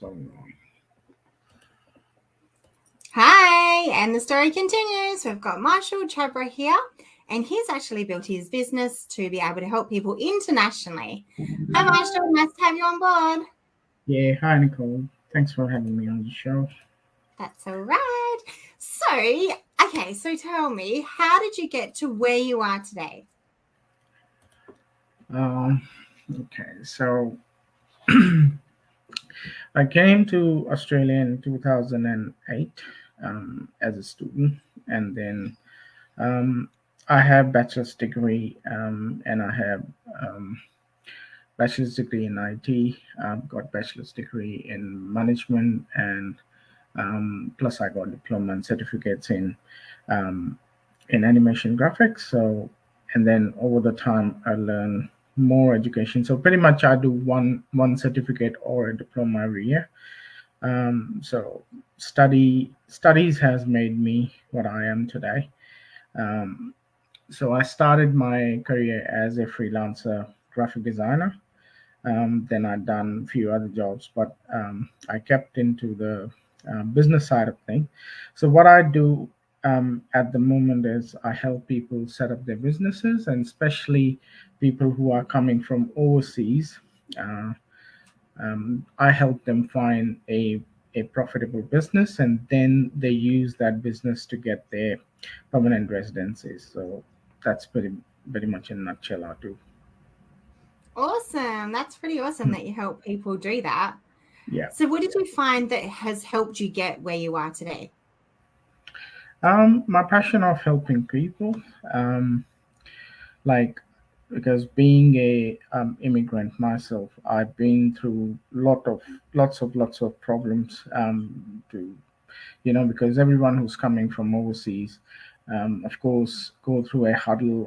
So, Hi, and the story continues. We've got Marshall Chhabra here, and he's actually built his business to be able to help people internationally. Hi, Marshall. Nice to have you on board. yeah, hi Nicole. Thanks for having me on the show. That's all right. So tell me, how did you get to where you are today? Um, okay, so I came to Australia in 2008 as a student, and then um, I have bachelor's degree, and I have um, bachelor's degree in IT. I've got bachelor's degree in management, and plus I got diploma and certificates um, in animation graphics. So, and then over the time, I learn more education. So pretty much, I do one certificate or a diploma every year. So studies has made me what I am today. Um, so I started my career as a freelancer graphic designer. Then I've done a few other jobs, but I kept into the business side of things. So what I do at the moment is I help people set up their businesses, and especially people who are coming from overseas. Uh, I help them find a profitable business, and then they use that business to get their permanent residencies. So that's pretty much in a nutshell I do. Awesome. That's pretty awesome Hmm. that you help people do that. Yeah. So, what did you find that has helped you get where you are today? My passion of helping people, um, like because being a immigrant myself, I've been through lots of problems. To because everyone who's coming from overseas, of course, go through a huddle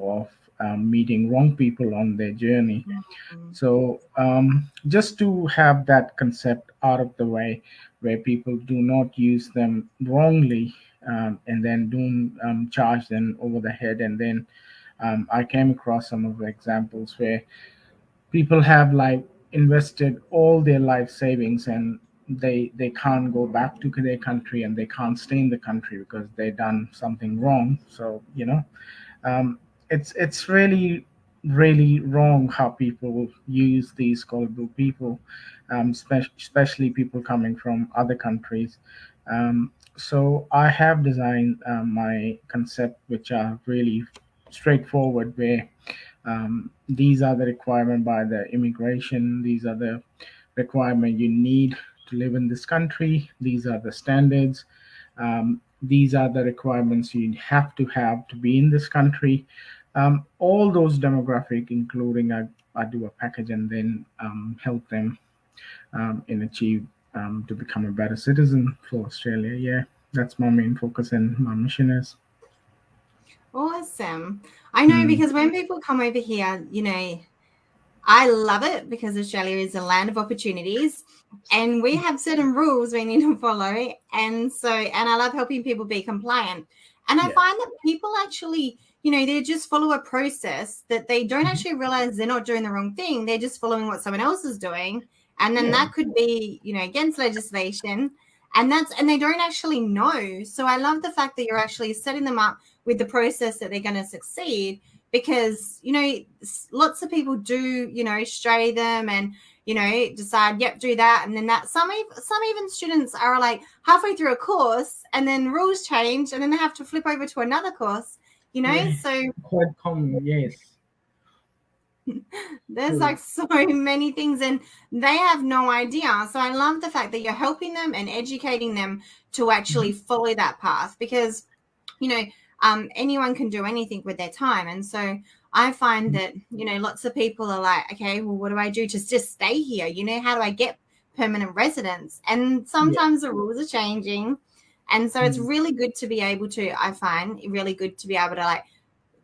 of meeting wrong people on their journey. Mm. So just to have that concept out of the way, where people do not use them wrongly, and then don't charge them over the head, and then I came across some of the examples where people have like invested all their life savings, and they can't go back to their country, and they can't stay in the country because they done something wrong. So um, it's really wrong how people use these gullible people, especially people coming from other countries. So I have designed my concept, which are really straightforward, where these are the requirement by the immigration. These are the requirement you need to live in this country. These are the standards. These are the requirements you have to be in this country. All those demographic, including I do a package, and then help them in achieve to become a better citizen for Australia. Yeah, that's my main focus and my mission is. Awesome. I know Mm, because when people come over here, I love it because Australia is a land of opportunities and we have certain rules we need to follow. And I love helping people be compliant. And I yeah. find that people actually, they just follow a process that they don't Mhm. actually realize they're not doing the wrong thing. They're just following what someone else is doing. And then Yeah. that could be, against legislation. And they don't actually know. So I love the fact that you're actually setting them up with the process that they're going to succeed because lots of people do stray them and decide yep do that and then that some even students are like halfway through a course and then rules change and then they have to flip over to another course Yeah. so Quite common. Yes. there's True. like so many things and they have no idea. So I love the fact that you're helping them and educating them to actually Mhm. follow that path because you know, anyone can do anything with their time. And so I find that, lots of people are like, okay, well, what do I do to just stay here? How do I get permanent residence? And Yeah. sometimes the rules are changing. And so it's Mm. really good to be able to, I find really good to be able to like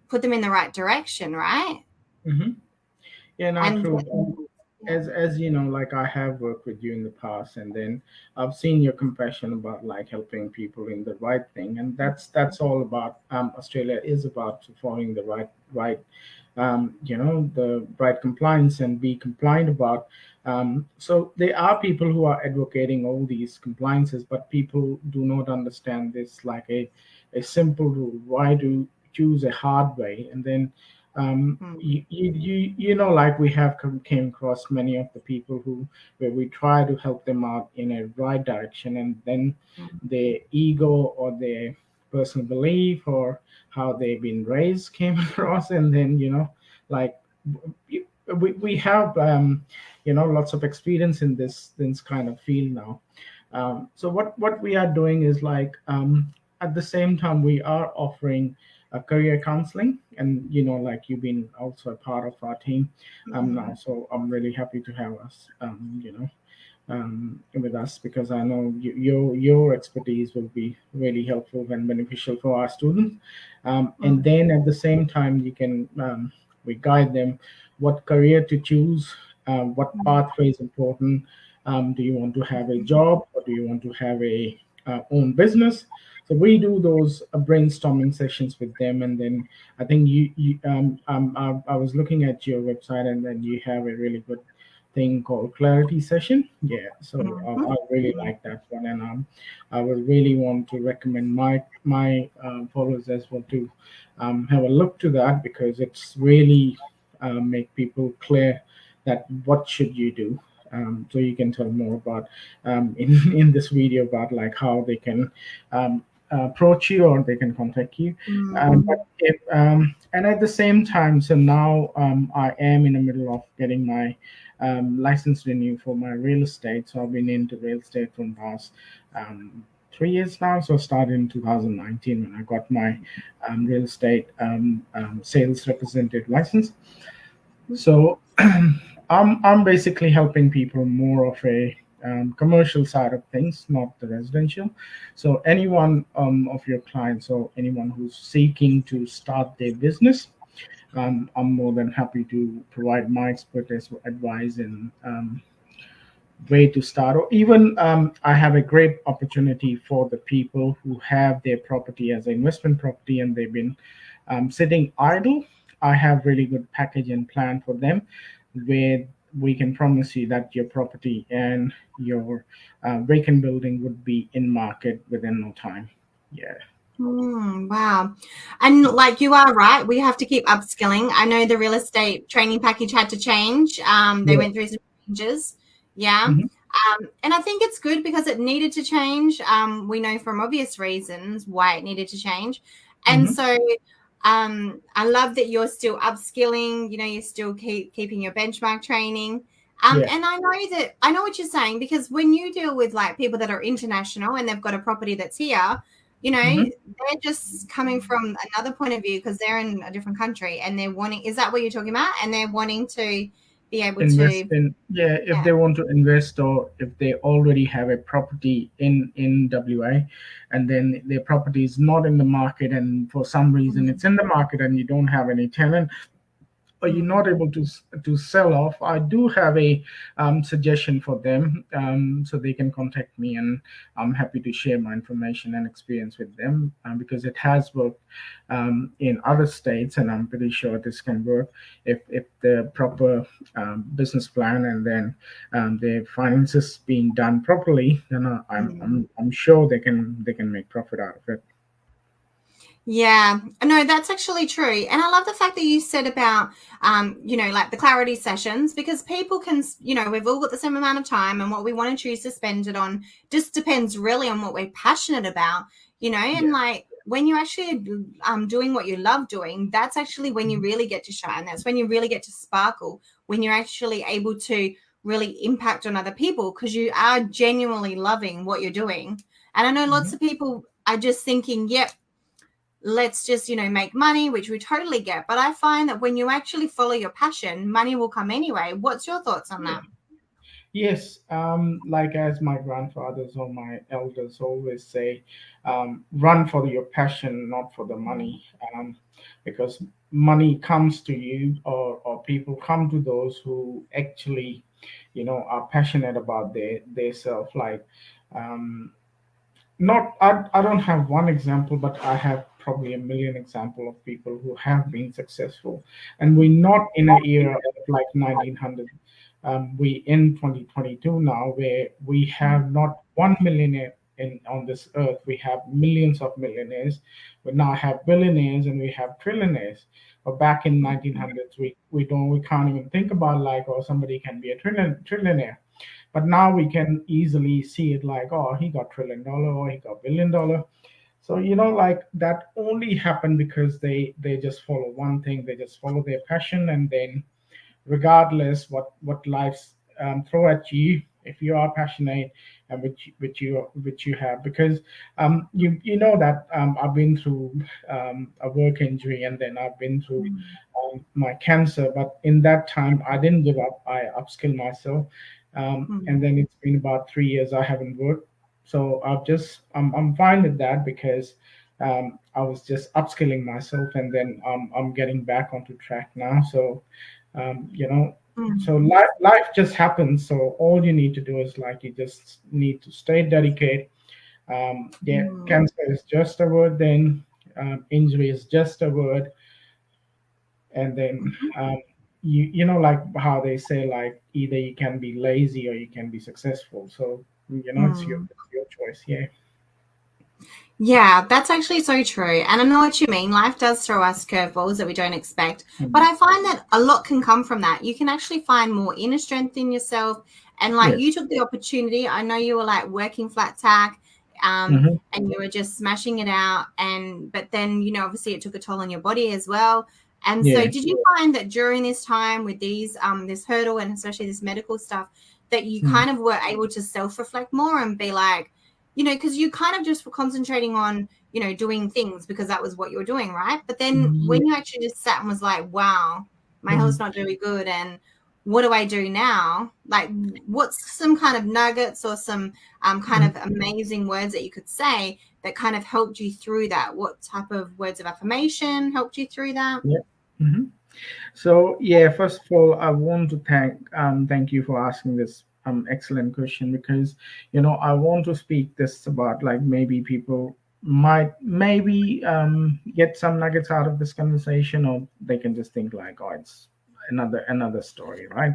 put them in the right direction, right? Mhm. Yeah, not And true. yeah. As you know, like I have worked with you in the past, and then I've seen your compassion about like helping people in the right thing, and that's all about. Australia is about following the right the right compliance and be compliant about. So there are people who are advocating all these compliances, but people do not understand this like a simple rule. Why do choose a hard way? And then Mm, like we have came across many of the people who where we try to help them out in a right direction, and then mm, their ego or their personal belief or how they've been raised came across, and then like we have lots of experience in this kind of field now. So what we are doing is like, at the same time we are offering career counseling, and like you've been also a part of our team now, mm, so I'm really happy to have us with us, because I know your expertise will be really helpful and beneficial for our students. And mm, then at the same time, you can we guide them what career to choose, what mm, pathway is important. Do you want to have a job, or do you want to have a own business? So we do those brainstorming sessions with them, and then I think I was looking at your website, and then you have a really good thing called clarity session. Yeah, so mhm, I really mm, like that one, and I would really want to recommend my followers as well to have a look to that, because it's really make people clear that what should you do. So you can tell more about in in this video about like how they can approach you, or they can contact you. mm, But if and at the same time, so now I am in the middle of getting my license renewed for my real estate. So I've been into real estate for the past 3 years now. So I started in 2019 when I got my real estate sales representative license. So I'm basically helping people more of a commercial side of things, not the residential. So anyone of your clients or anyone who's seeking to start their business, I'm more than happy to provide my expertise, advice, and way to start. Or even I have a great opportunity for the people who have their property as an investment property and they've been sitting idle. I have really good package and plan for them, where we can promise you that your property and your vacant building would be in market within no time. Yeah. wow. And like you are right, we have to keep upskilling. I know the real estate training package had to change. They Yeah. went through some changes. Yeah. Hmm. And I think it's good because it needed to change. We know from obvious reasons why it needed to change. And Hmm. so I love that you're still upskilling, you're still keeping your benchmark training. Yeah. And I know what you're saying, because when you deal with like people that are international and they've got a property that's here, Hmm. they're just coming from another point of view because they're in a different country and they're wanting, is that what you're talking about? And they're wanting to be able Invest to, in, yeah, if yeah. they want to invest, or if they already have a property in WA, and then their property is not in the market, and for some reason Mm, it's in the market and you don't have any tenant, or you're mm, not able to sell off, I do have a suggestion for them, so they can contact me, and I'm happy to share my information and experience with them, because it has worked in other states, and I'm pretty sure this can work if the proper business plan, and then the finances being done properly. Then mm. I'm sure they can make profit out of it. Yeah, no, that's actually true. And I love the fact that you said about, like the clarity sessions, because people can, we've all got the same amount of time and what we want to choose to spend it on just depends really on what we're passionate about, and Yeah. like when you're actually doing what you love doing, that's actually when you Mhm. really get to shine. That's when you really get to sparkle, when you're actually able to really impact on other people because you are genuinely loving what you're doing. And I know lots Mhm. of people are just thinking, yep, let's just make money, which we totally get, but I find that when you actually follow your passion, money will come anyway. What's your thoughts on Yeah. that? Yes, like as my grandfathers or my elders always say, run for your passion, not for the money, because money comes to you, or people come to those who actually, are passionate about their self. Like, not I don't have one example, but I have probably a million example of people who have been successful, and we're not in an era of like 1900. We in 2022 now, where we have not one millionaire in on this earth. We have millions of millionaires. We now have billionaires and we have trillionaires. But back in 1900s, we can't even think about like, oh, somebody can be a trillionaire. But now we can easily see it like, oh, he got $1 trillion or he got $1 billion. So like that only happened because they just follow one thing. They just follow their passion, and then regardless what life throw at you, if you are passionate and which you have, because you know that I've been through a work injury, and then I've been through my cancer, but in that time I didn't give up. I upskilled myself, and then it's been about 3 years I haven't worked. So I'm fine with that, because I was just upskilling myself, and then I'm getting back onto track now. So um, you know so life just happens. So all you need to do is like you just need to stay dedicated. Yeah, cancer is just a word, then injury is just a word, and then like how they say, like either you can be lazy or you can be successful. So it's your choice. Yeah. Yeah, that's actually so true. And I know what you mean. Life does throw us curveballs that we don't expect. But Mhm. I find that a lot can come from that. You can actually find more inner strength in yourself. And like Yes. you took the opportunity. I know you were like working flat tack, Hmm. and you were just smashing it out. And but then, obviously it took a toll on your body as well. And so Yeah. did you find that during this time with these this hurdle and especially this medical stuff, that you Mhm. kind of were able to self-reflect more and be like, because you kind of just were concentrating on, doing things because that was what you were doing, right? But then Yeah. when you actually just sat and was like, wow, my health's Mhm. not really good. And what do I do now? Like, what's some kind of nuggets or some kind Mhm. of amazing words that you could say that kind of helped you through that? What type of words of affirmation helped you through that? Yeah. Hmm. So yeah, first of all, I want to thank you for asking this excellent question, because I want to speak this about, like, maybe people might maybe get some nuggets out of this conversation, or they can just think like, oh, it's another story, right?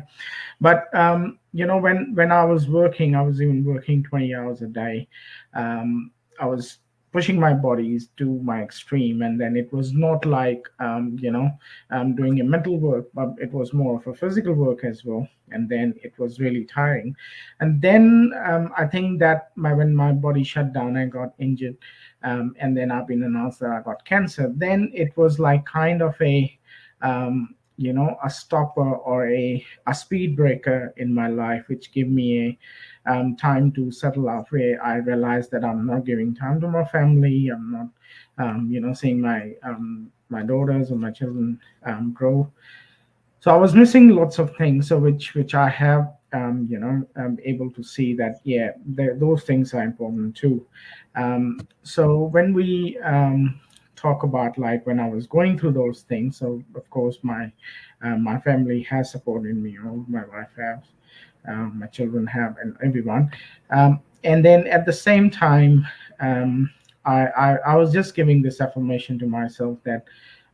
But when I was working, I was even working 20 hours a day. I was pushing my bodies to my extreme, and then it was not like doing a mental work, but it was more of a physical work as well. And then it was really tiring. And then I think that when my body shut down, I got injured, and then I've been announced that I got cancer. Then it was like kind of a stopper or a speed breaker in my life, which gave me a time to settle off, where I realized that I'm not giving time to my family. I'm not seeing my daughters or my children grow. So I was missing lots of things, so which I have able to see that, yeah, those things are important too. So when we talk about, like, when I was going through those things, so of course my family has supported me, my wife has, my children have, and everyone. And then at the same time, um, I was just giving this affirmation to myself that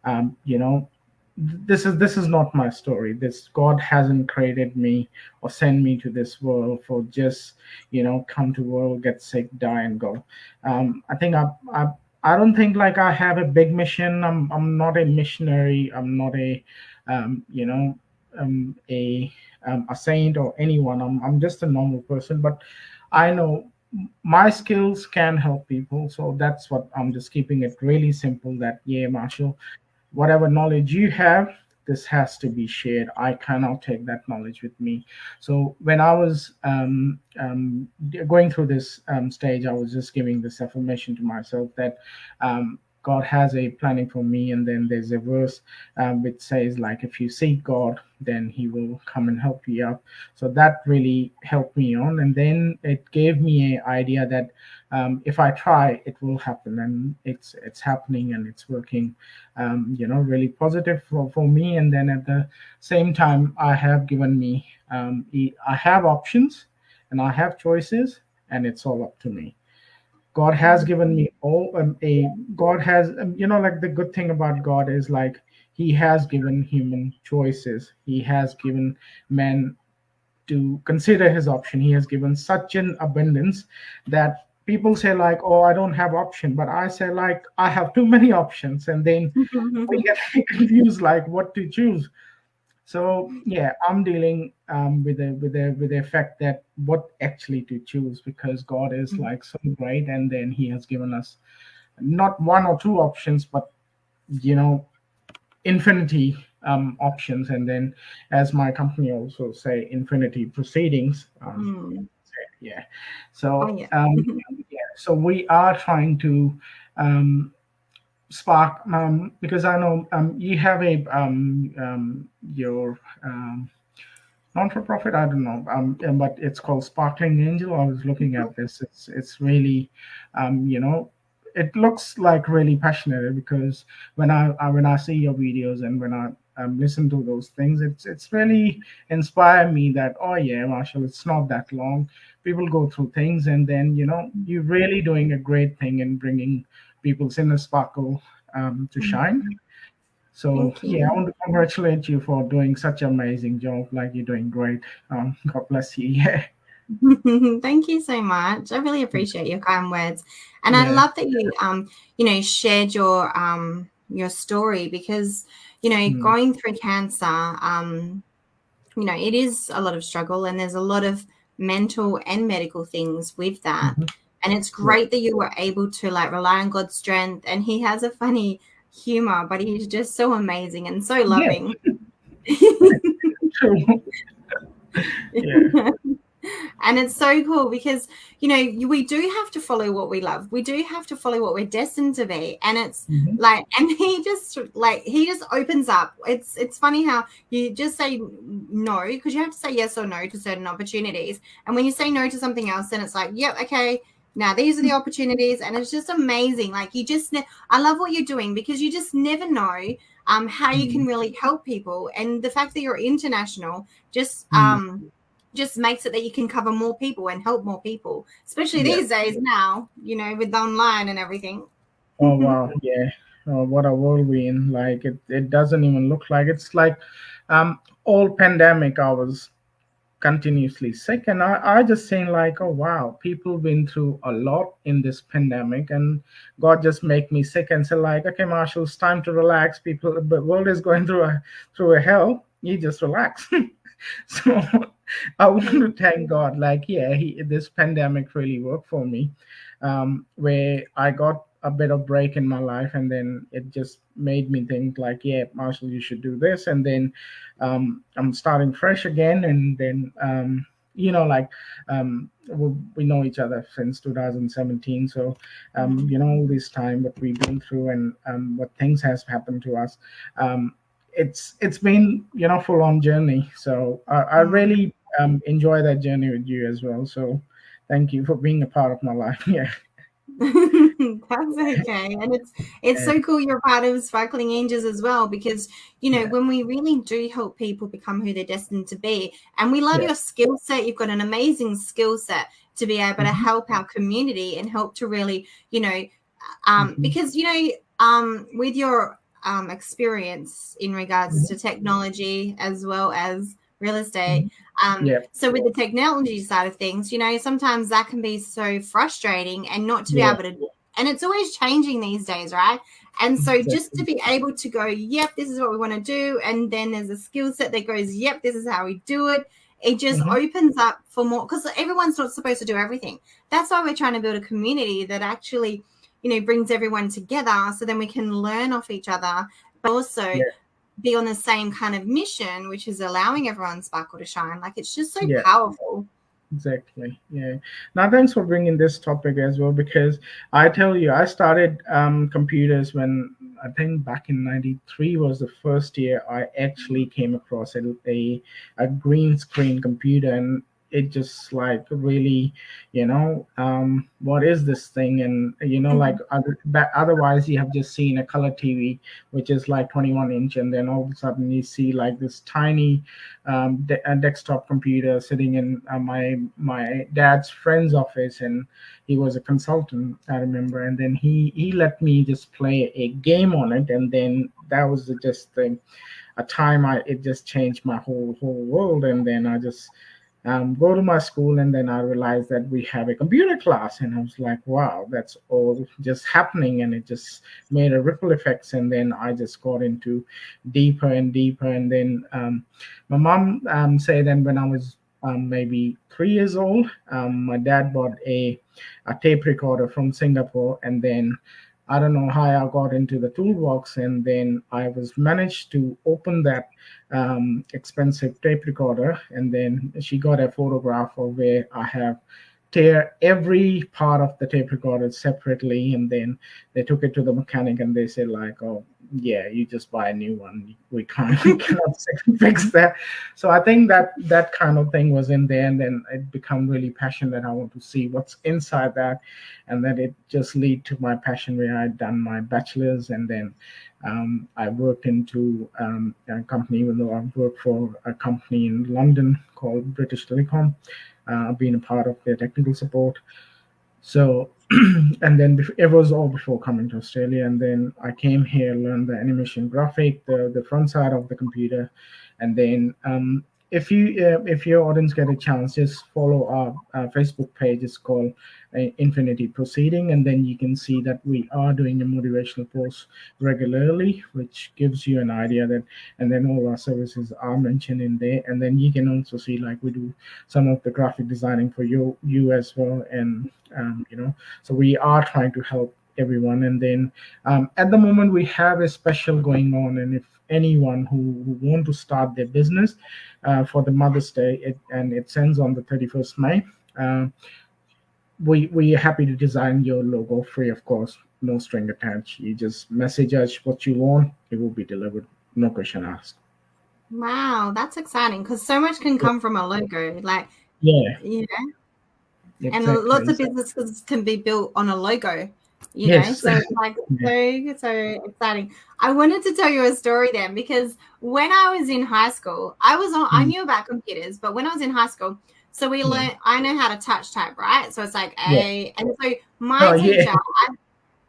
um, you know this is not my story. This God hasn't created me or sent me to this world for just come to world, get sick, die, and go. I think I don't think like I have a big mission. I'm not a missionary. I'm not um, you know a a saint or anyone. I'm just a normal person, but I know my skills can help people. So that's what I'm just keeping it really simple. That, yeah, Marshall, whatever knowledge you have, this has to be shared. I cannot take that knowledge with me. So when I was going through this stage, I was just giving this affirmation to myself that God has a planning for me. And then there's a verse which says, like, if you seek God, then He will come and help you out. So that really helped me on. And then it gave me an idea that if I try, it will happen, and it's happening, and it's working really positive for me. And then at the same time, I have given me, I have options and I have choices, and it's all up to me. God has given me all a God has like the good thing about God is like He has given human choices. He has given men to consider his option. He has given such an abundance that people say like, "Oh, I don't have option," but I say like, "I have too many options," and then we get confused like what to choose. So yeah, I'm dealing with the fact that what actually to choose because God is like so great, and then He has given us not one or two options, but you know infinity options, and then as my company also say, infinity proceedings. Mm. Yeah. Oh So yeah. yeah, so we are trying to um, spark because I know you have a your non for profit. I don't know, but it's called Sparkling Angel. I was looking at this. It's really, you know, it looks like really passionate because when I see your videos and when I listen to those things, it's really inspired me that oh yeah, Marshall, it's not that long. People go through things, and then you're really doing a great thing in bringing people's inner sparkle to shine. So Thank yeah, I you. want to congratulate you for doing such an amazing job. Like you're doing great. God bless you. Yeah, Thank you so much. I really appreciate your kind words, and I yeah, love that shared your story because mm, going through cancer, it is a lot of struggle, and there's a lot of mental and medical things with that. mhm, And it's yeah, great that you were able to like rely on God's strength. And He has a funny humor, but He's just so amazing and so yeah. loving. True. Yeah. And it's so cool because we do have to follow what we love, we do have to follow what we're destined to be, and it's Hmm. like, and he just opens up. It's funny how you just say no, because you have to say yes or no to certain opportunities, and when you say no to something else, then it's like, yep, okay, now these are the opportunities. And it's just amazing. Like I love what you're doing because you just never know how you can really help people. And the fact that you're international just Mm, just makes it that you can cover more people and help more people, especially yeah. these days now, with online and everything. Oh wow. Yeah. Oh, what a world we in. Like it doesn't even look like it's like all pandemic. I was continuously sick, and I just saying like, oh wow, people been through a lot in this pandemic, and God just make me sick and say like, okay, Marshall, it's time to relax. People, the world is going through a hell. You just relax. So I want to thank God. Like, yeah, this pandemic really worked for me, where I got a bit of break in my life, and then it just made me think like, yeah, Marshall, you should do this, and then I'm starting fresh again, and then like we know each other since 2017, so all this time what we've been through and what things has happened to us. Um, it's been full on journey, so I really enjoy that journey with you as well. So thank you for being a part of my life. Yeah. That's okay. And it's Yeah. so cool you're part of Sparkling Angels as well, because Yeah. when we really do help people become who they're destined to be, and we love Yeah. your skill set. You've got an amazing skill set to be able to Hmm. help our community and help to really, Hmm. because with your experience in regards to Hmm. technology as well as real estate. Hmm. Yeah. So with the technology side of things, sometimes that can be so frustrating, and not to be Yeah. able to, and it's always changing these days, right? And so just to Exactly. be able to go, yep, this is what we want to do, and then there's a skill set that goes, yep, this is how we do it. It just Hmm. opens up for more, because everyone's not supposed to do everything. That's why we're trying to build a community that actually, brings everyone together, so then we can learn off each other, but also Yeah. be on the same kind of mission, which is allowing everyone's sparkle to shine. Like, it's just so Yeah. powerful. Exactly. Yeah. Now, thanks for bringing this topic as well, because I tell you, I started computers when I think back in '93 was the first year I actually came across a green screen computer, and it just like really, what is this thing? And like otherwise you have just seen a color TV, which is like 21-inch, and then all of a sudden you see like this tiny desktop computer sitting in my dad's friend's office, and he was a consultant, I remember, and then he let me just play a game on it, and then that was just a time it just changed my whole world. And then I just go to my school, and then I realized that we have a computer class, and I was like, wow, that's all just happening, and it just made a ripple effects. And then I just got into deeper and deeper, and then my mom said that when I was maybe 3 years old, my dad bought a tape recorder from Singapore, and then I don't know how I got into the toolbox, and then I was managed to open that expensive tape recorder, and then she got a photograph of where I have tear every part of the tape recorder separately, and then they took it to the mechanic, and they said like, oh yeah, you just buy a new one. We can't we cannot fix that. So I think that that kind of thing was in there, and then it become really passionate. I want to see what's inside that, and then it just lead to my passion where I done my bachelor's, and then I worked into a company, even though I've worked for a company in London called British Telecom. I've been a part of their technical support. So, and then it was all before coming to Australia. And then I came here, learned the animation graphic, the front side of the computer. And then if your audience get a chance, just follow our Facebook page. It's called Infinity Proceeding. And then you can see that we are doing a motivational post regularly, which gives you an idea that, and then all our services are mentioned in there. And then you can also see like we do some of the graphic designing for you as well. And so we are trying to help everyone. And then at the moment we have a special going on, and if anyone who want to start their business for the Mother's Day, and it ends on the 31st May, we are happy to design your logo free of course, no string attached. You just message us what you want, it will be delivered, no question asked. Wow, that's exciting because so much can come from a logo. Like, Yeah, you know, and lots exactly. of businesses can be built on a logo, Yes. so it's like Yeah. so exciting. I wanted to tell you a story then, because when I was in high school, I Mm. knew about computers, but when I was in high school, so we Yeah. learned, I know how to touch type, right? So it's like Yeah. a, and so my Oh yeah. teacher,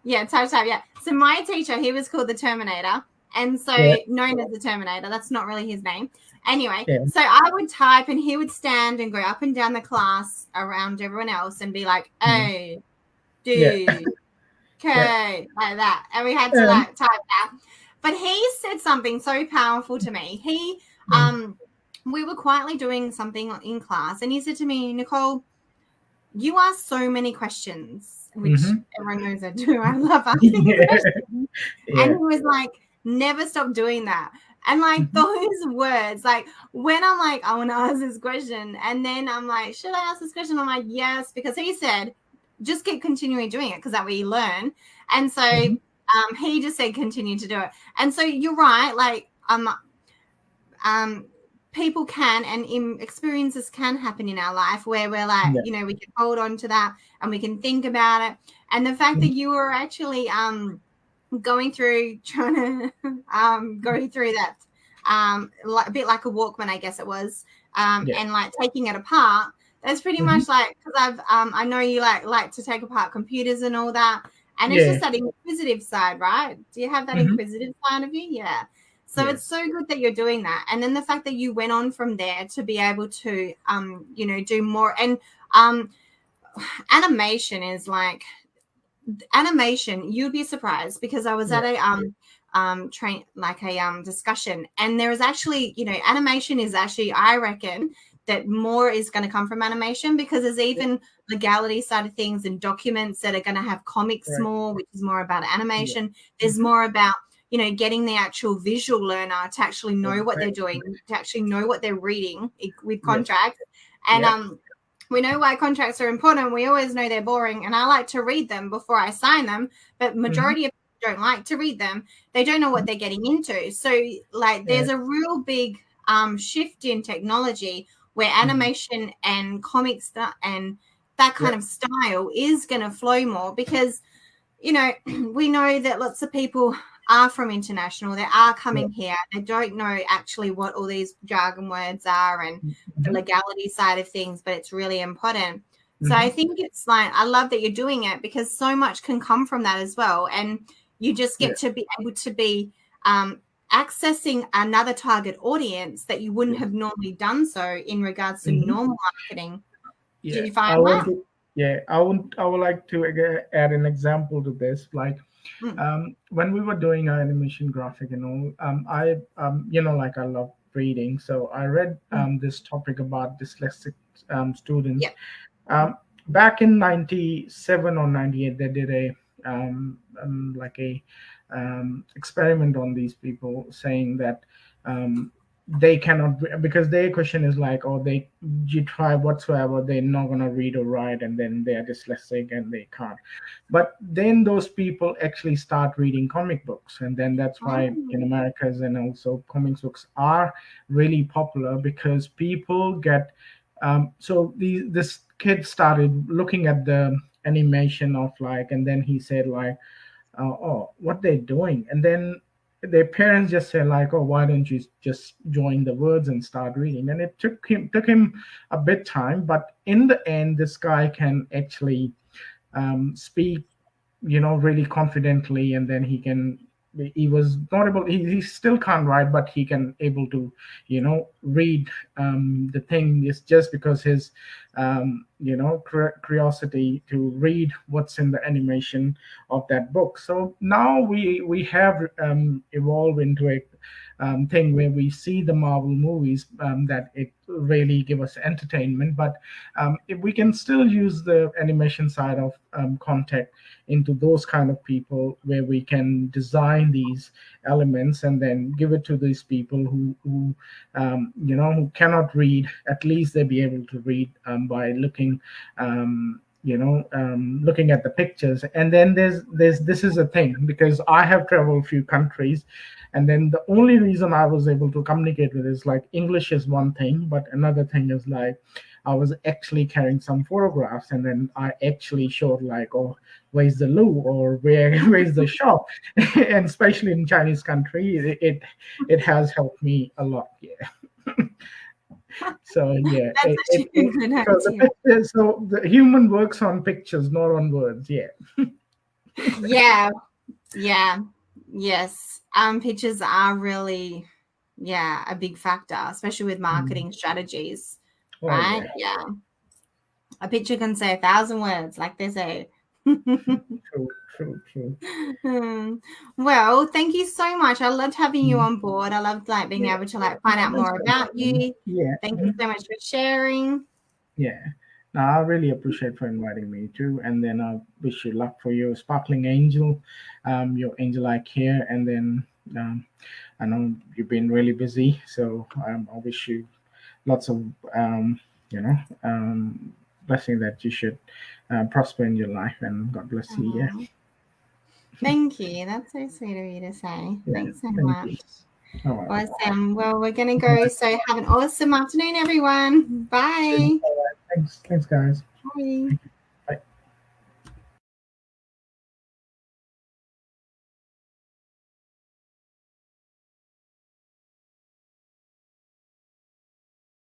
yeah, touch type, yeah. So my teacher, he was called the Terminator, and so Yeah. known as the Terminator. That's not really his name. Anyway, Yeah. so I would type, and he would stand and go up and down the class around everyone else and be like, Mm. "A, Yeah. D, Yeah. K," like that, and we had to Yeah. like type that. But he said something so powerful to me. Mm. We were quietly doing something in class, and he said to me, "Nicole, you ask so many questions," which Mhm. everyone knows I do. I love asking Yeah. questions. And Yeah. he was like, never stop doing that. And like Mhm. those words, like when I'm like, I want to ask this question, and then I'm like, should I ask this question? I'm like, yes, because he said, just keep continuing doing it because that way you learn. And so Mhm. he just said, continue to do it. And so you're right, like um, people can, and experiences can happen in our life where we're like, Yeah. we can hold on to that and we can think about it. And the fact that Mhm. you were actually going through, trying to go through that, like, a bit like a Walkman, I guess it was, Yeah. and like taking it apart. That's pretty Mhm. much like, because I know you like to take apart computers and all that, and it's just Yeah. that inquisitive side, right? Do you have that Mhm. inquisitive side of you? Yeah. So it's Yes. so good that you're doing that, and then the fact that you went on from there to be able to do more. And um animation is like, animation, you'd be surprised, because I was Yeah. at a train, like a discussion, and there is actually, animation is actually, I reckon that more is going to come from animation, because there's Yeah. even legality side of things and documents that are going to have comics Right. more, which is more about Yeah. animation. There's Mhm. more about getting the actual visual learner to actually know what they're Exactly. doing, to actually know what they're reading with Yes. contracts. And Yeah. we know why contracts are important. We always know they're boring, and I like to read them before I sign them. But Mhm. majority of people don't like to read them. They don't know what Mhm. they're getting into. So, like, Yeah. there's a real big shift in technology where animation and comics and that kind Yeah. of style is going to flow more because, you know, we know that lots of people are from international. They are Yeah. coming here. They don't know actually what all these jargon words are and the Mm-hmm. legality side of things, but it's really important. So I Mm-hmm. think it's like, I love that you're doing it because so much can come from that as well. And you just Yeah. get to be able to be um, accessing another target audience that you wouldn't Yeah. have normally done so in regards to Mm-hmm. normal marketing. Did Yeah. you find I want that? to. Yeah. I would like to add an example to this. Like, Mm, when we were doing our animation graphic and all, I, like I love reading, so I read mm. this topic about dyslexic students. Yep. Um, Back in '97 or '98, they did a like a experiment on these people, saying that um, they cannot because their question is like, oh, they you try whatsoever, they're not gonna read or write, and then they're dyslexic and they can't. But then those people actually start reading comic books, and then that's why in Oh. Americas and also comics books are really popular because people get so this kid started looking at the animation of like, and then he said like, oh, what they're doing, and then their parents just say like, oh, why don't you just join the words and start reading? And it took him a bit time, but in the end, this guy can actually speak, really confidently, and then he was not able, he still can't write, but he can able to, read the thing is just because his curiosity to read what's in the animation of that book. So now we have evolved into a thing where we see the Marvel movies, that it really give us entertainment, but if we can still use the animation side of contact into those kind of people, where we can design these elements and then give it to these people who cannot read. At least they be able to read by looking, looking at the pictures. And then there's this is a thing, because I have traveled a few countries, and then the only reason I was able to communicate with is like English is one thing, but another thing is like I was actually carrying some photographs, and then I actually showed like, oh, where's the loo, or where's the shop, and especially in Chinese country, it has helped me a lot. Yeah. So yeah, That's actually a good so the idea. picture, so the human works on pictures, not on words. Yeah. Yeah, yeah, yes. Pictures are really, yeah, a big factor, especially with Mm. marketing strategies, Oh right? yeah. Yeah, a picture can say 1,000 words, like they say. True. True. True. Hmm. Well, thank you so much. I loved having you Mm. on board. I loved like being Yeah. able to like find No, out that's more no about problem. you. Yeah. Thank you Mhm. so much for sharing. Yeah. No, I really appreciate for inviting me too. And then I wish you luck for your sparkling angel, your angel eye care. And then I know you've been really busy, so I wish you lots of you know blessing that you should prosper in your life, and God bless you. Yeah. Aw, thank you. That's so sweet of you to say. Yeah. Thanks so Thank you. much. All right. Awesome. Well, we're going to All go. right. So have an awesome afternoon, everyone. All Bye. right. Thanks. Thanks, guys. Bye.